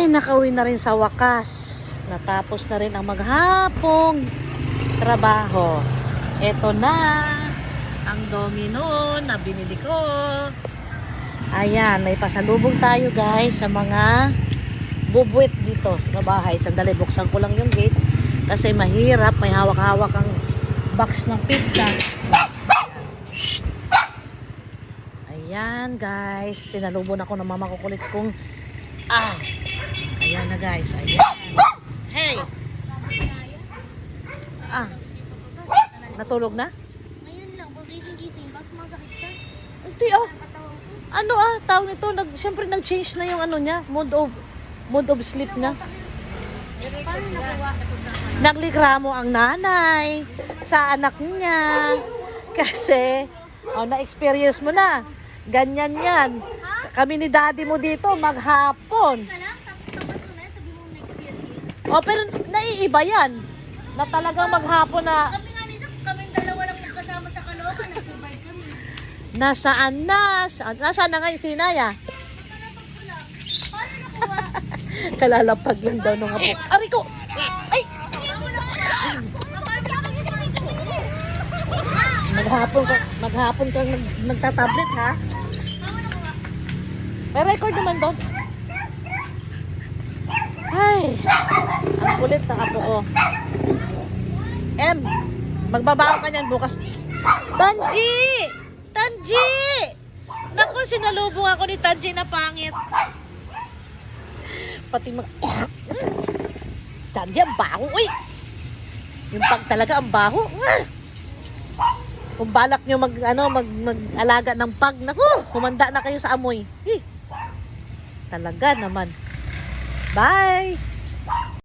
Nakauwi na rin sa wakas. Natapos na rin ang maghapong trabaho. Eto na ang domino na binili ko. Ayan, may pasalubong tayo guys sa mga bubuit dito sa bahay. Sandali, buksan ko lang yung gate kasi mahirap, may hawak-hawak ang box ng pizza. Ayan guys, sinalubon ako ng mama kukulit kong ayan na guys, ayan. Hey! Natulog na? Ngayon lang, pag gising-gising, baka sumasakit siya. Hindi tawag nito, syempre nag-change na yung ano niya, mode of sleep niya. Paano nakuha? Naglikramo ang nanay sa anak niya kasi na-experience mo na. Ganyan yan. Kami ni daddy mo dito maghapon. Tapos ko na, sabi mo na-experience. Pero naiiba yan. Na talagang maghapon na Kami nga nisa, kaming dalawa lang magkasama sa Caloocan, nag-survive kami. nasaan na ngayon si Naya? Paano nakuha? Kalalapag lang daw nung apo. Ariko! Ay! Maghapon ka nagtatablet ha? May record naman doon. Ay! Ang kulit ng apo ko. Magbabaon ka niyan bukas. Tanji! Tanji! Naku, sinalubong ako ni Tanji na pangit. Pati Tanji, ang baho. Uy! Yung pag talaga ang baho. Kung balak nyo mag-alaga ng pag, naku, humanda na kayo sa amoy. Talaga naman. Bye!